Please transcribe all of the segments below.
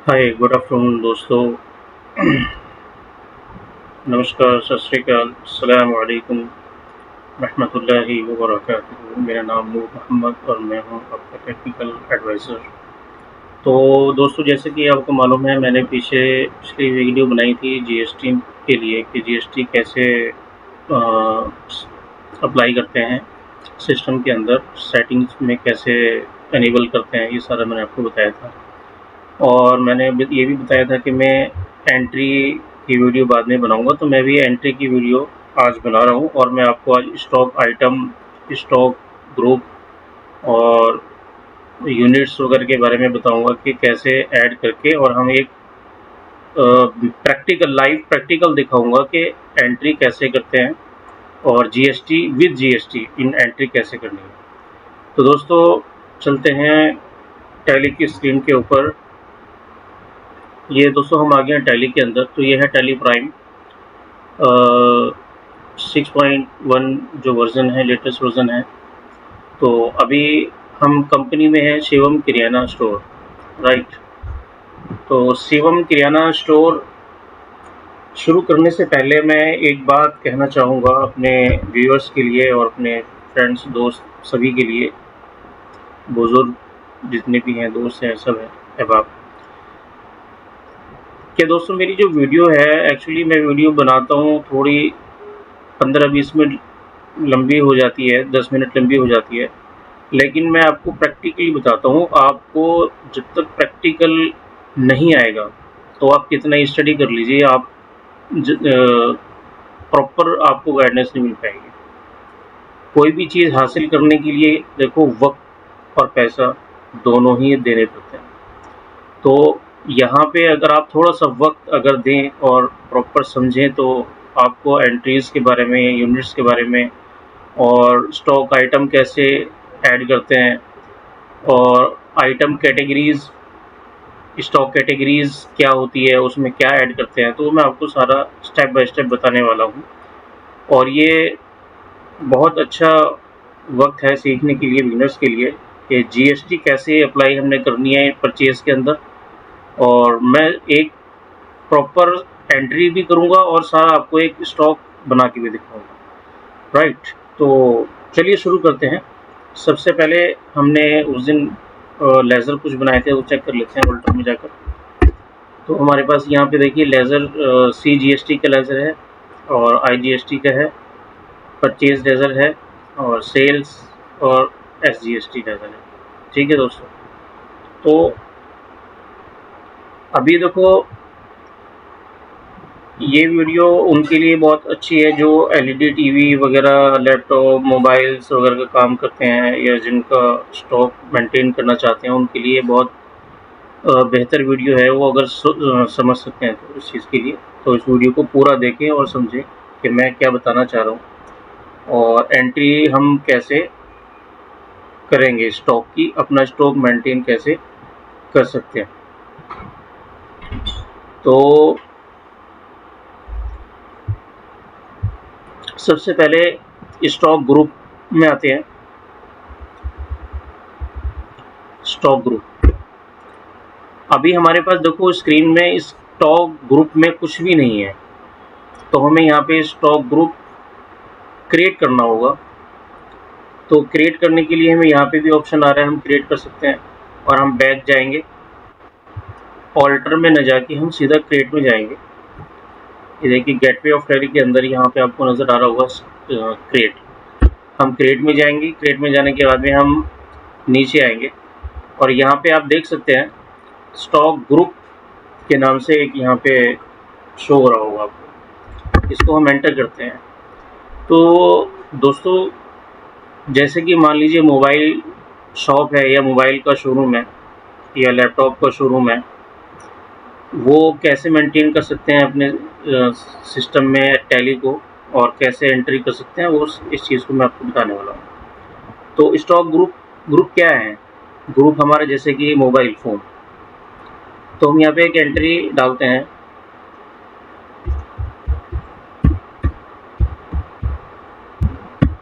Hi good afternoon दोस्तों। नमस्कार, सत श्री अकाल, अस्सलाम वालेकुम रहमतुल्लाहि व बरकातुहू। मेरा नाम नूर मोहम्मद और मैं हूं आपका टेक्निकल एडवाइज़र। तो दोस्तों, जैसे कि आपको मालूम है, मैंने पिछली वीडियो बनाई थी जीएसटी के लिए कि जीएसटी कैसे अप्लाई करते हैं सिस्टम के अंदर, सेटिंग्स में कैसे इनेबल करते हैं, ये सारा मैंने आपको बताया था। और मैंने ये भी बताया था कि मैं एंट्री की वीडियो बाद में बनाऊंगा, तो मैं भी एंट्री की वीडियो आज बना रहा हूँ। और मैं आपको आज स्टॉक आइटम, स्टॉक ग्रुप और यूनिट्स वगैरह के बारे में बताऊंगा कि कैसे ऐड करके, और हम एक लाइव प्रैक्टिकल दिखाऊंगा कि एंट्री कैसे करते हैं और GST with GST in entry कैसे करनी है। तो दोस्तों, चलते हैं टैली की स्क्रीन के ऊपर। ये दोस्तों हम आ गए हैं टैली के अंदर। तो ये है टैली प्राइम 6.1 जो वर्ज़न है, लेटेस्ट वर्ज़न है। तो अभी हम कंपनी में हैं शिवम किराना स्टोर, राइट। तो शिवम किराना स्टोर शुरू करने से पहले मैं एक बात कहना चाहूँगा अपने व्यूअर्स के लिए और अपने फ्रेंड्स, दोस्त सभी के लिए, बुजुर्ग जितने भी हैं, दोस्त हैं, सब हैं, अहबाब, कि दोस्तों मेरी जो वीडियो है, एक्चुअली मैं वीडियो बनाता हूँ थोड़ी 15-20 मिनट लंबी हो जाती है, 10 मिनट लंबी हो जाती है। लेकिन मैं आपको प्रैक्टिकली बताता हूँ। आपको जब तक प्रैक्टिकल नहीं आएगा तो आप कितना ही स्टडी कर लीजिए, आप प्रॉपर आपको गाइडेंस नहीं मिल पाएगी। कोई भी चीज़ हासिल करने के लिए देखो, वक्त और पैसा दोनों ही देने पड़ते हैं। तो यहाँ पे अगर आप थोड़ा सा वक्त अगर दें और प्रॉपर समझें, तो आपको एंट्रीज़ के बारे में, यूनिट्स के बारे में, और स्टॉक आइटम कैसे ऐड करते हैं, और आइटम कैटेगरीज़, स्टॉक कैटेगरीज़ क्या होती है, उसमें क्या ऐड करते हैं, तो मैं आपको सारा स्टेप बाय स्टेप बताने वाला हूँ। और ये बहुत अच्छा वक्त है सीखने के लिए, बिगिनर्स के लिए, कि जीएसटी कैसे अप्लाई हमने करनी है परचेज़ के अंदर। और मैं एक प्रॉपर एंट्री भी करूँगा और सारा आपको एक स्टॉक बना के भी दिखाऊँगा, राइट। तो चलिए शुरू करते हैं। सबसे पहले हमने उस दिन लेज़र कुछ बनाए थे, वो चेक कर लेते हैं वोल्टर में जाकर। तो हमारे पास यहाँ पे देखिए लेज़र CGST का लेज़र है और IGST का है, परचेज लेज़र है, और सेल्स और SGST लेज़र है। ठीक है दोस्तों। तो अभी देखो, ये वीडियो उनके लिए बहुत अच्छी है जो LED टीवी वगैरह, लैपटॉप, मोबाइल्स वगैरह का काम करते हैं, या जिनका स्टॉक मेंटेन करना चाहते हैं, उनके लिए बहुत बेहतर वीडियो है। वो अगर समझ सकते हैं तो इस चीज़ के लिए, तो इस वीडियो को पूरा देखें और समझें कि मैं क्या बताना चाह रहा हूँ, और एंट्री हम कैसे करेंगे स्टॉक की, अपना स्टॉक मेंटेन कैसे कर सकते हैं। तो सबसे पहले स्टॉक ग्रुप में आते हैं। स्टॉक ग्रुप, अभी हमारे पास देखो स्क्रीन में स्टॉक ग्रुप में कुछ भी नहीं है, तो हमें यहाँ पे स्टॉक ग्रुप क्रिएट करना होगा। तो क्रिएट करने के लिए हमें यहाँ पे भी ऑप्शन आ रहा है, हम क्रिएट कर सकते हैं। और हम बैक जाएंगे, ऑल्टर में न जाके हम सीधा क्रिएट में जाएंगे। ये देखिए गेटवे ऑफ टैली के अंदर यहाँ पे आपको नज़र आ रहा होगा क्रिएट। हम क्रिएट में जाएंगे, क्रिएट में जाने के बाद में हम नीचे आएंगे, और यहाँ पे आप देख सकते हैं स्टॉक ग्रुप के नाम से एक यहाँ पे शो हो रहा होगा आपको। इसको हम एंटर करते हैं। तो दोस्तों, जैसे कि मान लीजिए मोबाइल शॉप है, या मोबाइल का शोरूम है, या लैपटॉप का शोरूम है, वो कैसे मेंटेन कर सकते हैं अपने सिस्टम में टैली को, और कैसे एंट्री कर सकते हैं, वो इस चीज़ को मैं आपको बताने वाला हूँ। तो स्टॉक ग्रुप, ग्रुप क्या है? ग्रुप हमारे जैसे कि मोबाइल फ़ोन। तो हम यहाँ पे एक एंट्री डालते हैं,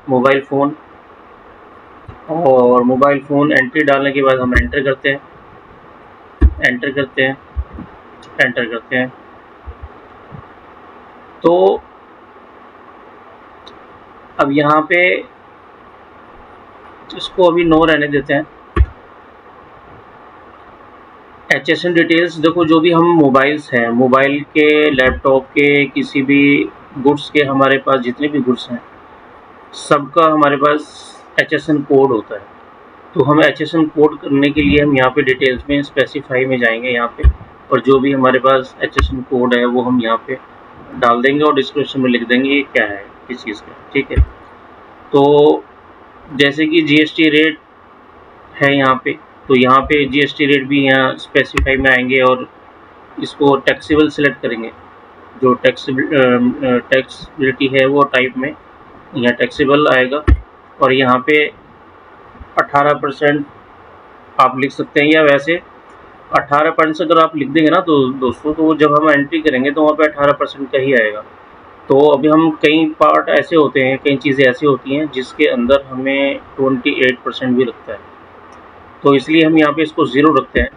मोबाइल फ़ोन, और मोबाइल फ़ोन एंट्री डालने के बाद हम एंटर करते हैं, एंटर करते हैं। एंटर करते हैं। तो अब यहाँ पे इसको अभी नो रहने देते हैं। HSN डिटेल्स देखो, जो भी हम मोबाइल्स हैं, मोबाइल के, लैपटॉप के, किसी भी गुड्स के, हमारे पास जितने भी गुड्स हैं सबका हमारे पास HSN कोड होता है। तो हम HSN कोड करने के लिए हम यहाँ पे डिटेल्स में स्पेसिफाई में जाएंगे यहाँ पे, और जो भी हमारे पास HSN कोड है वो हम यहाँ पे डाल देंगे और डिस्क्रिप्शन में लिख देंगे ये क्या है, किस चीज़ का। ठीक है, तो जैसे कि GST रेट है यहाँ पे, तो यहाँ पे GST रेट भी यहाँ स्पेसिफाई में आएंगे और इसको टैक्सेबल सेलेक्ट करेंगे। जो टैक्सेबिलिटी है वो टाइप में यहाँ टैक्सेबल आएगा, और यहाँ पे 18% आप लिख सकते हैं, या वैसे 18% अगर आप लिख देंगे ना तो दोस्तों, तो जब हम एंट्री करेंगे तो वहाँ पे 18% का ही आएगा। तो अभी हम कई पार्ट ऐसे होते हैं, कई चीज़ें ऐसी होती हैं जिसके अंदर हमें 28% भी लगता है, तो इसलिए हम यहाँ पे इसको 0 रखते हैं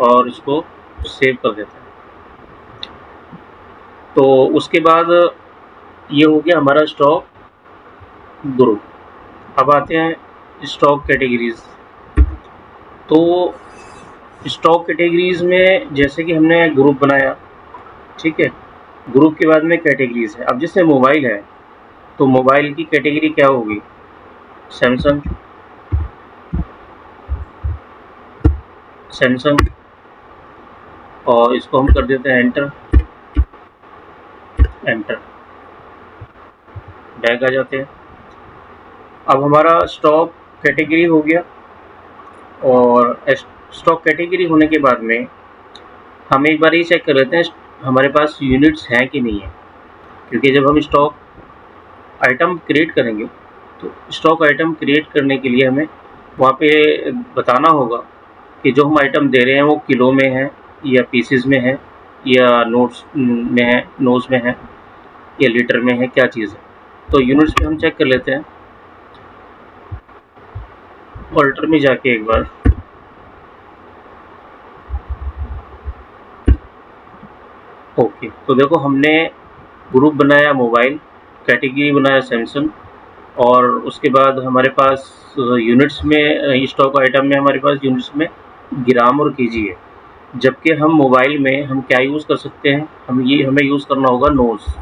और इसको सेव कर देते हैं। तो उसके बाद ये हो गया हमारा स्टॉक ग्रुप। अब आते हैं स्टॉक कैटेगरीज। तो स्टॉक कैटेगरीज में जैसे कि हमने ग्रुप बनाया, ठीक है, ग्रुप के बाद में कैटेगरीज है। अब जैसे मोबाइल है तो मोबाइल की कैटेगरी क्या होगी, सैमसंग, और इसको हम कर देते हैं एंटर, बैक आ जाते हैं। अब हमारा स्टॉक कैटेगरी हो गया, और स्टॉक कैटेगरी होने के बाद में हम एक बार ये चेक कर लेते हैं हमारे पास यूनिट्स हैं कि नहीं है, क्योंकि जब हम स्टॉक आइटम क्रिएट करेंगे तो स्टॉक आइटम क्रिएट करने के लिए हमें वहाँ पे बताना होगा कि जो हम आइटम दे रहे हैं वो किलो में है या पीसेस में है या नोट्स में है, नोट्स में है या लीटर में है, क्या चीज़ है। तो यूनिट्स पे हम चेक कर लेते हैं, ऑल्टर में जाके एक बार, ओके। तो देखो हमने ग्रुप बनाया मोबाइल, कैटेगरी बनाया सैमसंग, और उसके बाद हमारे पास यूनिट्स में, स्टॉक आइटम में हमारे पास यूनिट्स में ग्राम और केजी है। जबकि हम मोबाइल में हम क्या यूज़ कर सकते हैं, हमें यूज़ करना होगा नोट्स।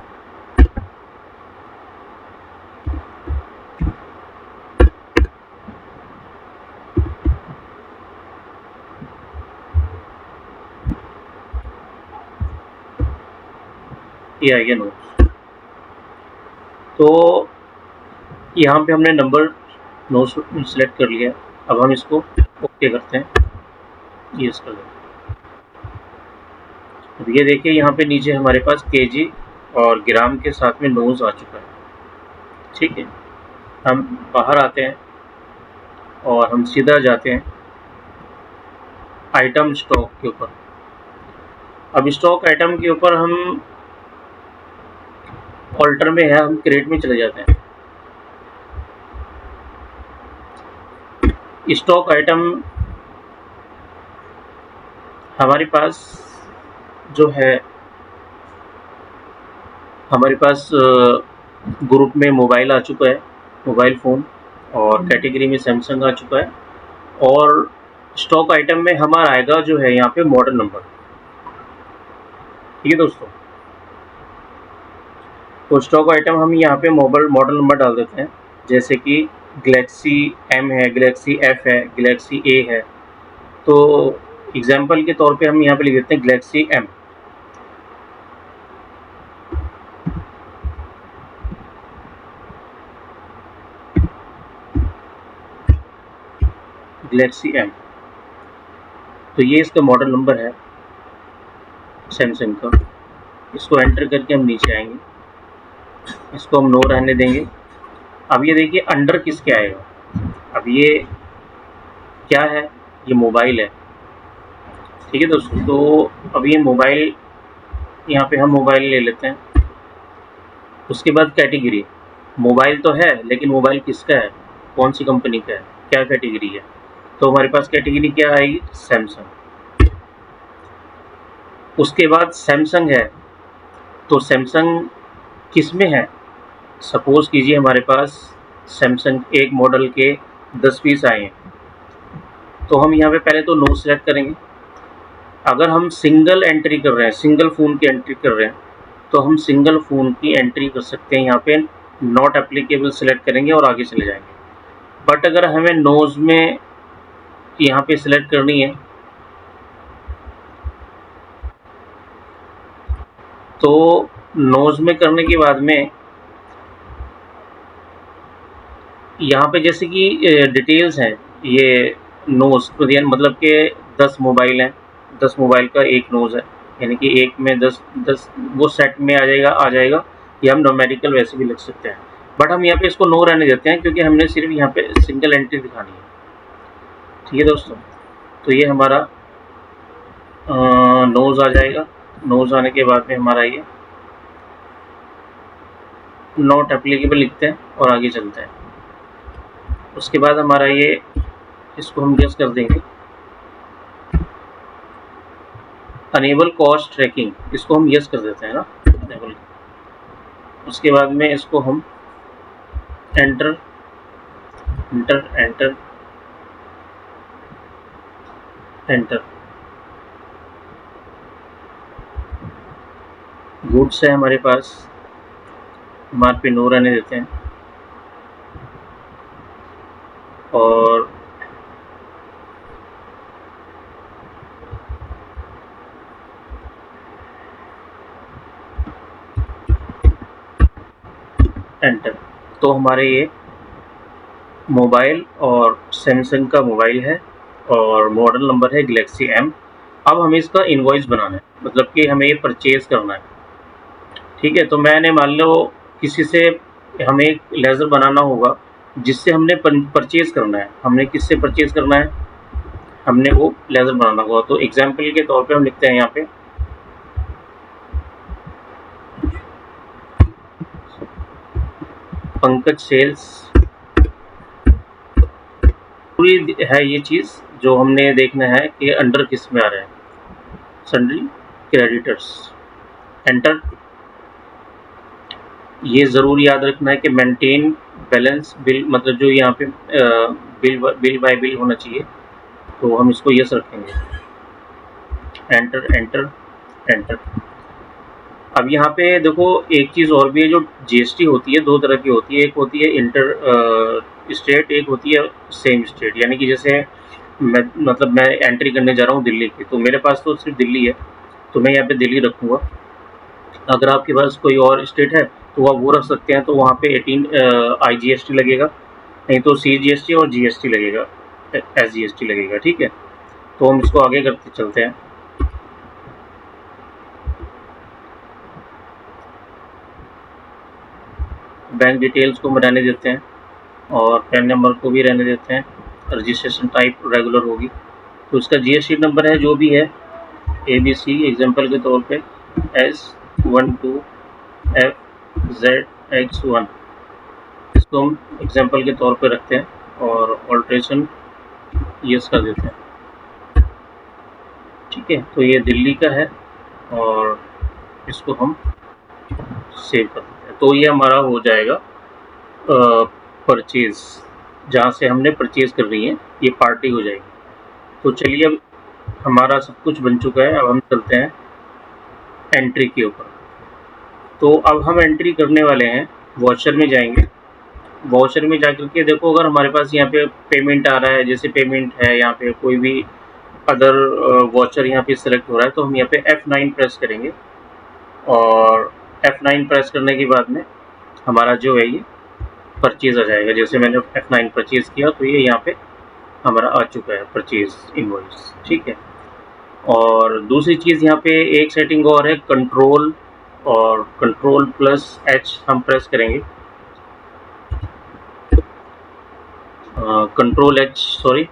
ये आ गया नोट्स। तो यहाँ पे हमने नंबर नोट्स सेलेक्ट कर लिया। अब हम इसको ओके करते हैं, ये इसका। अब ये देखिए यहाँ पे नीचे हमारे पास केजी और ग्राम के साथ में नोज आ चुका है। ठीक है, हम बाहर आते हैं और हम सीधा जाते हैं आइटम स्टॉक के ऊपर। अब स्टॉक आइटम के ऊपर हम ऑल्टर में है, हम क्रेट में चले जाते हैं। स्टॉक आइटम हमारे पास जो है, हमारे पास ग्रुप में मोबाइल आ चुका है, मोबाइल फ़ोन, और कैटेगरी में सैमसंग आ चुका है, और स्टॉक आइटम में हमारा आएगा जो है यहाँ पे मॉडल नंबर। ठीक है दोस्तों, तो स्टॉक आइटम हम यहाँ पे मॉडल नंबर डाल देते हैं, जैसे कि गैलेक्सी M है, गैलेक्सी F है, गैलेक्सी A है। तो एग्जाम्पल के तौर पे हम यहाँ पे लिख देते हैं गैलेक्सी M। गैलेक्सी M, तो ये इसका मॉडल नंबर है सैमसंग का। इसको एंटर करके हम नीचे आएंगे, इसको हम नो रहने देंगे। अब ये देखिए अंडर किसके आएगा, अब ये क्या है, ये मोबाइल है। ठीक है दोस्तों, तो अब ये मोबाइल, यहाँ पे हम मोबाइल ले लेते हैं। उसके बाद कैटेगरी, मोबाइल तो है लेकिन मोबाइल किसका है, कौन सी कंपनी का है, क्या कैटेगरी है। तो हमारे पास कैटेगरी क्या आएगी, सैमसंग। उसके बाद सैमसंग है, तो सैमसंग किस में है? सपोज़ कीजिए हमारे पास सैमसंग एक मॉडल के 10 पीस आए हैं, तो हम यहाँ पे पहले तो नो सेलेक्ट करेंगे। अगर हम सिंगल एंट्री कर रहे हैं, सिंगल फ़ोन की एंट्री कर रहे हैं, तो हम सिंगल फ़ोन की एंट्री कर सकते हैं। यहाँ पे नॉट एप्लीकेबल सेलेक्ट करेंगे और आगे चले जाएंगे। बट अगर हमें नोज़ में यहाँ पे सिलेक्ट करनी है, तो नोज़ में करने के बाद में यहाँ पे जैसे कि डिटेल्स हैं, ये नोज़ मतलब कि 10 मोबाइल हैं, 10 मोबाइल का एक नोज़ है, यानी कि एक में 10 वो सेट में आ जाएगा, या हम न्यूमेरिकल वैसे भी लिख सकते हैं। बट हम यहाँ पे इसको नो रहने देते हैं, क्योंकि हमने सिर्फ यहाँ पे सिंगल एंट्री दिखानी है। ठीक है दोस्तों, तो ये हमारा नोज़ आ जाएगा। नोज़ आने के बाद में हमारा ये नॉट एप्लीकेबल लिखते हैं और आगे चलते हैं। उसके बाद हमारा ये, इसको हम गेस कर देंगे, अनेबल कॉस्ट ट्रैकिंग, इसको हम यस कर देते हैं ना, अनेबल। उसके बाद में इसको हम enter enter enter enter, goods है हमारे पास, हमारे पे नो रहने देते हैं, और एंटर। तो हमारे ये मोबाइल और सैमसंग का मोबाइल है और मॉडल नंबर है गैलेक्सी M। अब हमें इसका इनवॉइस बनाना है, मतलब कि हमें ये परचेज़ करना है। ठीक है, तो मैंने मान लो किसी से हमें एक लेज़र बनाना होगा जिससे हमने परचेज़ करना है। हमने किससे परचेज़ करना है? हमने वो लेज़र बनाना होगा। तो एग्जाम्पल के तौर पे हम लिखते हैं यहाँ पे पंकज सेल्स। पूरी है ये चीज़ जो हमने देखना है कि अंडर किस में आ रहा है, सन्ड्री क्रेडिटर्स। एंटर। ये ज़रूर याद रखना है कि मेंटेन बैलेंस बिल, मतलब जो यहाँ पे बिल बाय बिल होना चाहिए, तो हम इसको यस रखेंगे। Enter enter enter. अब यहाँ पे देखो एक चीज़ और भी है, जो जीएसटी होती है दो तरह की होती है, एक होती है इंटर स्टेट, एक होती है सेम स्टेट। यानी कि जैसे मैं एंट्री करने जा रहा हूँ दिल्ली की, तो मेरे पास तो सिर्फ दिल्ली है, तो मैं यहाँ पे दिल्ली रखूँगा। अगर आपके पास कोई और स्टेट है तो आप वो रख सकते हैं, तो वहाँ पे 18 IGST लगेगा, नहीं तो CGST और GST लगेगा, SGST लगेगा। ठीक है, तो हम इसको आगे करते चलते हैं। बैंक डिटेल्स को हम रहने देते हैं और पैन नंबर को भी रहने देते हैं। रजिस्ट्रेशन टाइप रेगुलर होगी, तो इसका GST नंबर है जो भी है ABC, एग्जाम्पल के तौर पे S12FZX1, इसको हम एग्जाम्पल के तौर पे रखते हैं और ऑल्ट्रेशन यस कर देते हैं। ठीक है, तो ये दिल्ली का है और इसको हम सेव कर देते हैं। तो ये हमारा हो जाएगा परचेज़, जहाँ से हमने परचेज़ कर रही है ये पार्टी हो जाएगी। तो चलिए, अब हमारा सब कुछ बन चुका है, अब हम चलते हैं एंट्री के ऊपर। तो अब हम एंट्री करने वाले हैं, वाउचर में जाएंगे। वाउचर में जाकर के देखो, अगर हमारे पास यहाँ पे पेमेंट आ रहा है, जैसे पेमेंट है यहाँ पे, कोई भी अदर वाउचर यहाँ पे सिलेक्ट हो रहा है, तो हम यहाँ पे F9 प्रेस करेंगे और F9 प्रेस करने के बाद में हमारा जो है ये परचेज़ आ जाएगा। जैसे मैंने F9 परचेज़ किया तो ये यहाँ पे हमारा आ चुका है परचेज़ इनवॉइस। ठीक है, और दूसरी चीज़ यहाँ पे एक सेटिंग और है, कंट्रोल और Ctrl+H हम प्रेस करेंगे, Ctrl+H सॉरी,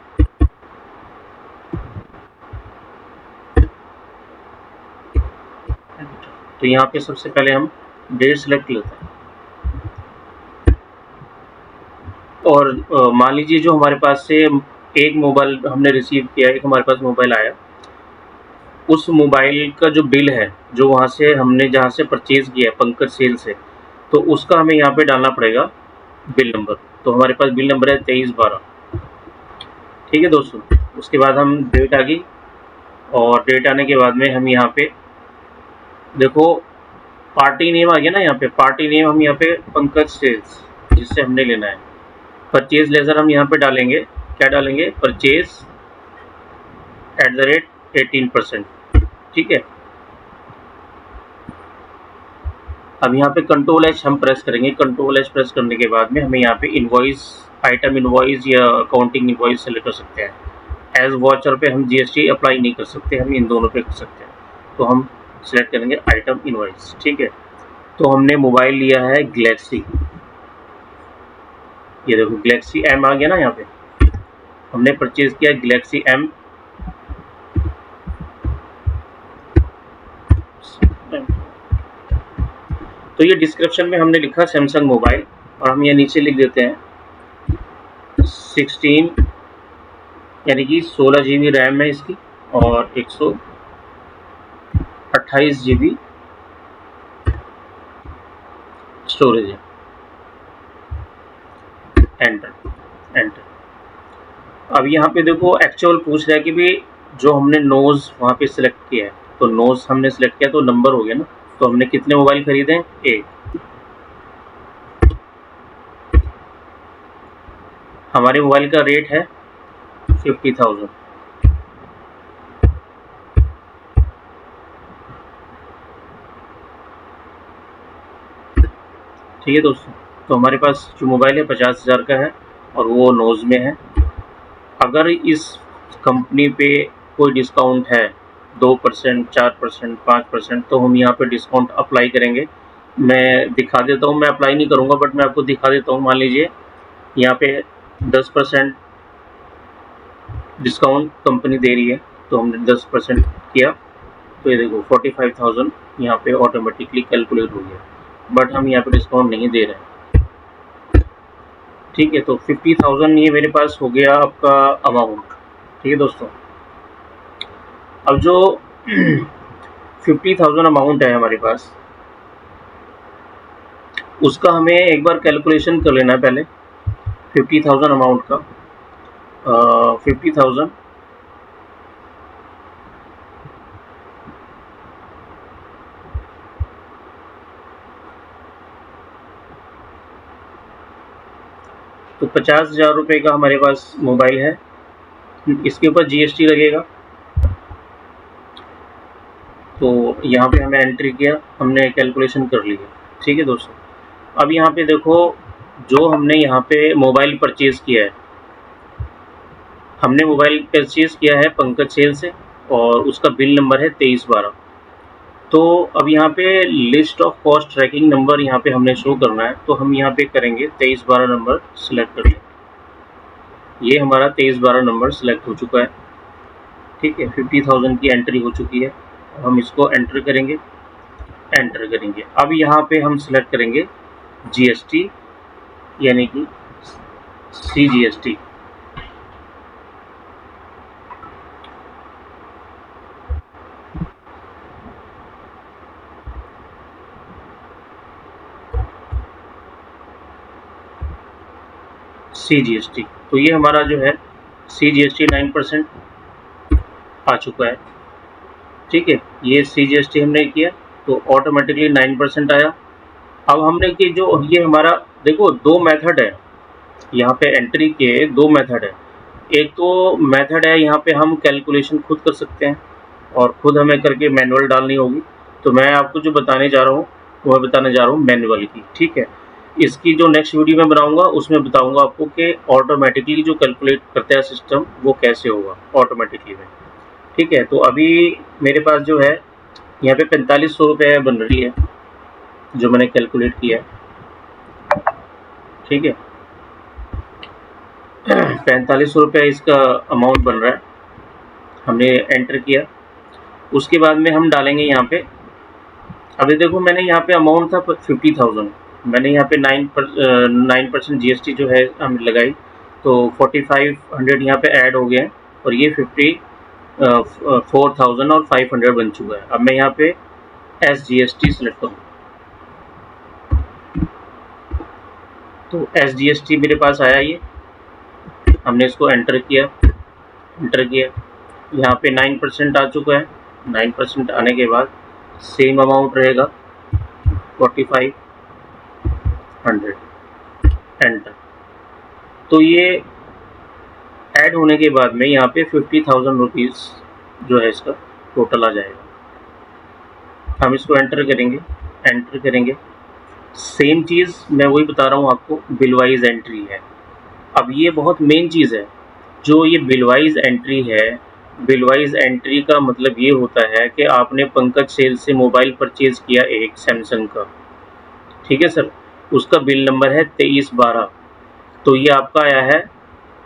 तो यहाँ पे सबसे पहले हम डेट सेलेक्ट लेते हैं और मान लीजिए जो हमारे पास से एक मोबाइल हमने रिसीव किया, एक हमारे पास मोबाइल आया, उस मोबाइल का जो बिल है, जो वहाँ से हमने जहाँ से परचेज़ किया है पंकज सेल से, तो उसका हमें यहाँ पे डालना पड़ेगा बिल नंबर। तो हमारे पास बिल नंबर है 2312। ठीक है दोस्तों। उसके बाद हम डेट आ गई, और डेट आने के बाद में हम यहाँ पे देखो पार्टी नेम आ गया ना, यहाँ पे पार्टी नेम हम यहाँ पे पंकज सेल्स जिससे हमने लेना है। परचेज लेजर हम यहाँ पे डालेंगे, क्या डालेंगे, परचेज @18%। ठीक है। अब यहाँ पे कंट्रोल H हम प्रेस करेंगे। कंट्रोल H प्रेस करने के बाद में हमें यहाँ पे इनवॉइस, आइटम इनवॉइस या अकाउंटिंग इनवॉइस सेलेक्ट कर सकते हैं। एज वॉचर पे हम GST अप्लाई नहीं कर सकते, हम इन दोनों पे कर सकते हैं। तो हम सिलेक्ट करेंगे आइटम इनवॉइस। ठीक है। तो हमने मोबाइल लिया है गैलेक्सी, ये देखो गैलेक्सी M आ गया ना, यहाँ पे हमने परचेज किया गैलेक्सी M। तो ये डिस्क्रिप्शन में हमने लिखा सैमसंग मोबाइल, और हम ये नीचे लिख देते हैं 16 यानी कि 16 GB रैम है इसकी, और 128 GB स्टोरेज है। Enter enter. अब यहाँ पे देखो एक्चुअल पूछ रहा है कि भाई जो हमने नोज वहाँ पे सिलेक्ट किया है, तो नोज हमने सिलेक्ट किया तो नंबर हो गया ना। तो हमने कितने मोबाइल खरीदे हैं, एक। हमारे मोबाइल का रेट है 50,000। ठीक है दोस्तों। तो हमारे पास जो मोबाइल है 50,000 का है, और वो नोज में है। अगर इस कंपनी पे कोई डिस्काउंट है 2%, 4%, 5%, तो हम यहाँ पे डिस्काउंट अप्लाई करेंगे। मैं दिखा देता हूँ, मैं अप्लाई नहीं करूँगा बट मैं आपको दिखा देता हूँ। मान लीजिए यहाँ पे 10% डिस्काउंट कंपनी दे रही है, तो हमने 10% किया, तो ये देखो 45,000 यहाँ पे ऑटोमेटिकली कैलकुलेट हो गया, बट हम यहाँ पे डिस्काउंट नहीं दे रहे हैं। ठीक है। तो 50,000 ये मेरे पास हो गया आपका अमाउंट। ठीक है दोस्तों। अब जो 50,000 अमाउंट है हमारे पास, उसका हमें एक बार कैलकुलेशन कर लेना है पहले 50,000 अमाउंट का। 50,000 तो 50,000 रुपये का हमारे पास मोबाइल है। इसके ऊपर GST लगेगा, तो यहाँ पे हमें एंट्री किया, हमने कैलकुलेशन कर ली है। ठीक है दोस्तों। अब यहाँ पे देखो जो हमने यहाँ पे मोबाइल परचेज किया है, हमने मोबाइल परचेज किया है पंकज सेल से, और उसका बिल नंबर है 2312। तो अब यहाँ पे list of cost tracking number यहाँ पे हमने शो करना है, तो हम यहाँ पे करेंगे 2312 नंबर सिलेक्ट कर लें। ये हमारा 2312 नंबर सिलेक्ट हो चुका है। ठीक है। 50,000 की एंट्री हो चुकी है। हम इसको एंटर करेंगे। अब यहाँ पे हम सिलेक्ट करेंगे GST यानी कि CGST। CGST, तो ये हमारा जो है CGST 9% आ चुका है। ठीक है। ये CGST हमने किया तो ऑटोमेटिकली 9% आया। अब हमने कि जो ये हमारा देखो दो मेथड है यहाँ पे, एंट्री के दो मेथड है। एक तो मेथड है यहाँ पे हम कैलकुलेशन खुद कर सकते हैं, और खुद हमें करके मैनुअल डालनी होगी। तो मैं आपको जो बताने जा रहा हूँ वो मैं बताने जा रहा हूँ मैनुअल की। ठीक है। इसकी जो नेक्स्ट वीडियो में बनाऊंगा उसमें बताऊंगा आपको कि ऑटोमेटिकली जो कैलकुलेट करता है सिस्टम वो कैसे होगा ऑटोमेटिकली में। ठीक है। तो अभी मेरे पास जो है यहाँ पे 4500 रुपये बन रही है जो मैंने कैलकुलेट किया है। ठीक है। 4500 रुपये इसका अमाउंट बन रहा है, हमने एंटर किया। उसके बाद में हम डालेंगे यहाँ पे, अभी देखो मैंने यहाँ पे अमाउंट था 50,000, मैंने यहाँ पे 9% GST जो है हमने लगाई, तो 4500 यहाँ पे ऐड हो गए हैं, और ये 50 4000 और 500 बन चुका है। अब मैं यहाँ पे SGST सेलेक्ट करूँ तो SGST मेरे पास आया, ये हमने इसको एंटर किया। यहाँ पे 9% आ चुका है। 9% आने के बाद सेम अमाउंट रहेगा 4500, एंटर। तो ये ऐड होने के बाद में यहाँ पे 50,000 रुपीज़ जो है इसका टोटल आ जाएगा। हम इसको एंटर करेंगे। सेम चीज़ मैं वही बता रहा हूँ आपको, बिल वाइज एंट्री है। अब ये बहुत मेन चीज़ है, जो ये बिल वाइज एंट्री है। बिल वाइज एंट्री का मतलब ये होता है कि आपने पंकज सेल से मोबाइल परचेज किया एक सैमसंग का, ठीक है सर, उसका बिल नंबर है 2312। तो ये आपका आया है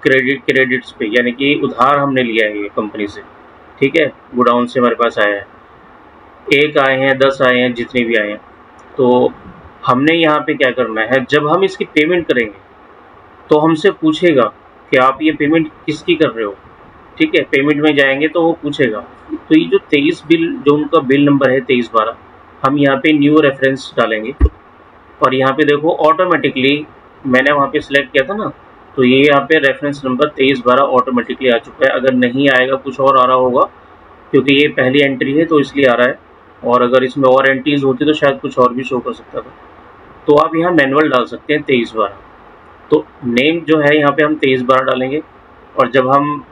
क्रेडिट्स पे, यानी कि उधार हमने लिया है ये कंपनी से, ठीक है, गोडाउन से हमारे पास आया है। एक आए हैं, 10 आए हैं, जितने भी आए हैं। तो हमने यहाँ पे क्या करना है, जब हम इसकी पेमेंट करेंगे तो हमसे पूछेगा कि आप ये पेमेंट किसकी कर रहे हो, ठीक है। पेमेंट में जाएंगे तो वो पूछेगा। तो ये जो 23 बिल, जो उनका बिल नंबर है 2312, हम यहाँ पे न्यू रेफरेंस डालेंगे और यहाँ पे देखो ऑटोमेटिकली मैंने वहाँ पे सिलेक्ट किया था ना, तो ये यहाँ पे रेफरेंस नंबर 2312 ऑटोमेटिकली आ चुका है। अगर नहीं आएगा, कुछ और आ रहा होगा, क्योंकि ये पहली एंट्री है तो इसलिए आ रहा है, और अगर इसमें और एंट्रीज होती तो शायद कुछ और भी शो कर सकता था। तो आप यहाँ मैनुअल डाल सकते हैं 2312। तो नेम जो है यहाँ पे हम 2312 डालेंगे, और जब हम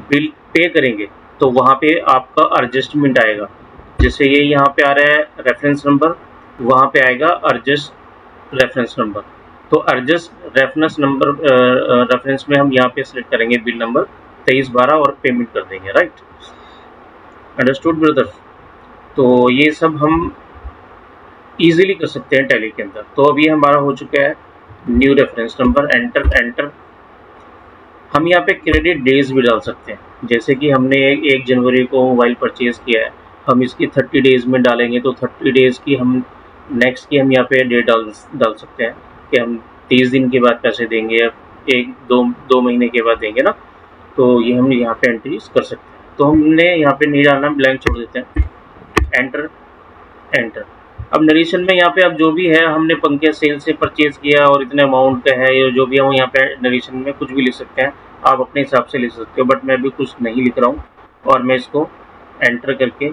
बिल पे करेंगे तो वहाँ पे आपका एडजस्टमेंट आएगा। जैसे ये यहाँ पे आ रहा है रेफरेंस नंबर, वहाँ पे आएगा एडजस्ट रेफरेंस नंबर। तो एडजस्ट रेफरेंस नंबर, रेफरेंस में हम यहाँ पे सेलेक्ट करेंगे बिल नंबर 2312 और पेमेंट कर देंगे, राइट। Understood brother. तो ये सब हम इजीली कर सकते हैं टैली के अंदर। तो अभी हमारा हो चुका है न्यू रेफरेंस नंबर, एंटर। हम यहाँ पे क्रेडिट डेज भी डाल सकते हैं, जैसे कि हमने 1 जनवरी को मोबाइल परचेज किया है, हम इसकी 30 डेज में डालेंगे तो 30 डेज की हम नेक्स्ट की हम यहाँ पे डेट डाल सकते हैं कि हम 30 दिन के बाद पैसे देंगे या 1-2 महीने के बाद देंगे ना। तो ये हम यहाँ पे एंट्रीज कर सकते हैं। तो हमने यहाँ पे नहीं डालना, ब्लैंक छोड़ देते हैं, एंटर। अब नरेशन में यहाँ पे अब जो भी है, हमने पंकज सेल से परचेज किया और इतने अमाउंट का है, या जो भी हम यहाँ पे नरेशन में कुछ भी लिख सकते हैं, आप अपने हिसाब से लिख सकते हो, बट मैं भी कुछ नहीं लिख रहा हूँ और मैं इसको एंटर करके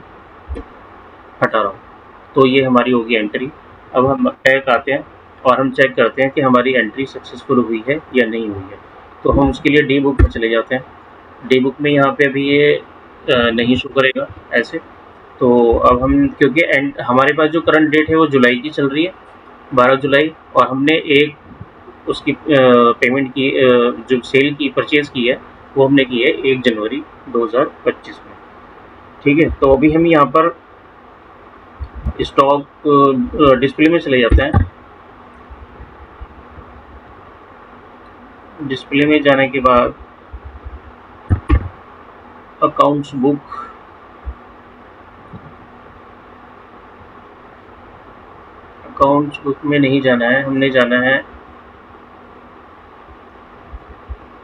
हटा रहा हूँ। तो ये हमारी होगी एंट्री। अब हम बैक आते हैं और हम चेक करते हैं कि हमारी एंट्री सक्सेसफुल हुई है या नहीं हुई है। तो हम उसके लिए डी बुक में चले जाते हैं। डी बुक में यहाँ पे अभी ये नहीं शो करेगा ऐसे। तो अब हम, क्योंकि हमारे पास जो करंट डेट है वो जुलाई की चल रही है, 12 जुलाई, और हमने एक उसकी पेमेंट की, जो सेल की परचेज़ की है वो हमने की है 1 जनवरी 2025 में, ठीक है। तो अभी हम यहाँ पर स्टॉक डिस्प्ले में चले जाते हैं। डिस्प्ले में जाने के बाद अकाउंट्स बुक, अकाउंट्स बुक में नहीं जाना है, हमने जाना है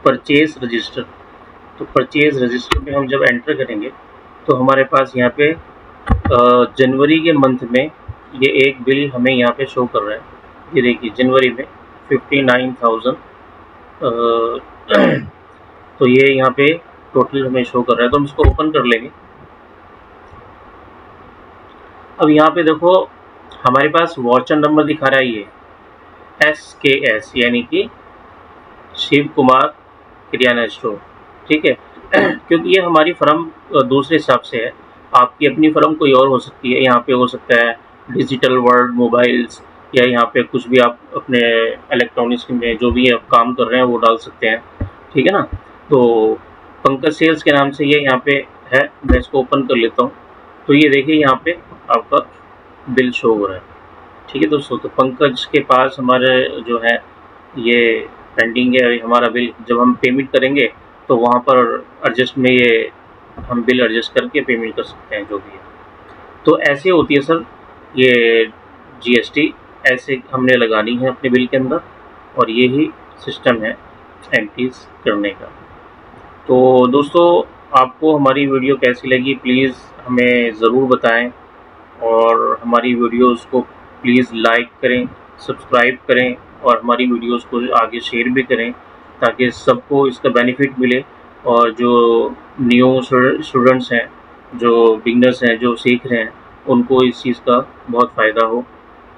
परचेज रजिस्टर। तो परचेज रजिस्टर में हम जब एंटर करेंगे तो हमारे पास यहाँ पे जनवरी के मंथ में ये एक बिल हमें यहाँ पे शो कर रहा है। ये देखिए जनवरी में 59,000, तो ये यहाँ पे टोटल हमें शो कर रहा है। तो हम इसको ओपन कर लेंगे। अब यहाँ पे देखो हमारे पास वाउचर नंबर दिखा रहा है, ये SKS, यानी कि शिव कुमार किराना स्टोर, ठीक है। क्योंकि ये हमारी फर्म दूसरे हिसाब से है, आपकी अपनी फर्म कोई और हो सकती है। यहाँ पे हो सकता है डिजिटल वर्ल्ड मोबाइल्स, या यहाँ पे कुछ भी आप अपने इलेक्ट्रॉनिक्स में जो भी आप काम कर रहे हैं वो डाल सकते हैं, ठीक है ना। तो पंकज सेल्स के नाम से ये यहाँ पे है। मैं इसको ओपन कर लेता हूँ। तो ये देखिए यहाँ पे आपका बिल शो हो रहा है, ठीक है दोस्तों। तो पंकज के पास हमारे जो है ये पेंडिंग है हमारा बिल। जब हम पेमेंट करेंगे तो वहाँ पर एडजस्ट में ये हम बिल एडजस्ट करके पेमेंट कर सकते हैं जो भी है। तो ऐसे होती है सर ये GST, ऐसे हमने लगानी है अपने बिल के अंदर, और ये ही सिस्टम है एंट्रीज करने का। तो दोस्तों आपको हमारी वीडियो कैसी लगी प्लीज़ हमें ज़रूर बताएं, और हमारी वीडियोज़ को प्लीज़ लाइक करें, सब्सक्राइब करें और हमारी वीडियोज़ को आगे शेयर भी करें ताकि सबको इसका बेनिफिट मिले। और जो न्यू स्टूडेंट्स हैं, जो बिगनर्स हैं, जो सीख रहे हैं, उनको इस चीज़ का बहुत फ़ायदा हो।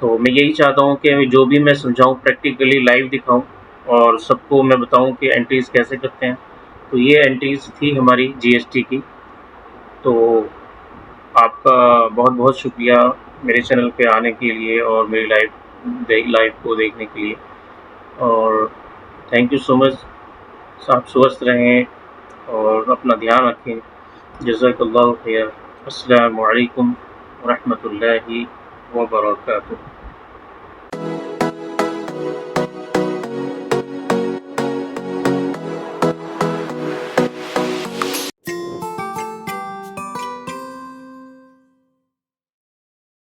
तो मैं यही चाहता हूँ कि जो भी मैं समझाऊँ प्रैक्टिकली लाइव दिखाऊँ और सबको मैं बताऊँ कि एंट्रीज़ कैसे करते हैं। तो ये एंट्रीज़ थी हमारी जीएसटी की। तो आपका बहुत बहुत शुक्रिया मेरे चैनल पे आने के लिए और मेरी लाइव को देखने के लिए, और थैंक यू सो मच। आप स्वस्थ रहें और अपना ध्यान रखें। जज़ाकल्लाहु खैर। अस्सलामु अलैकुम व रहमतुल्लाहि व बरकातुहू।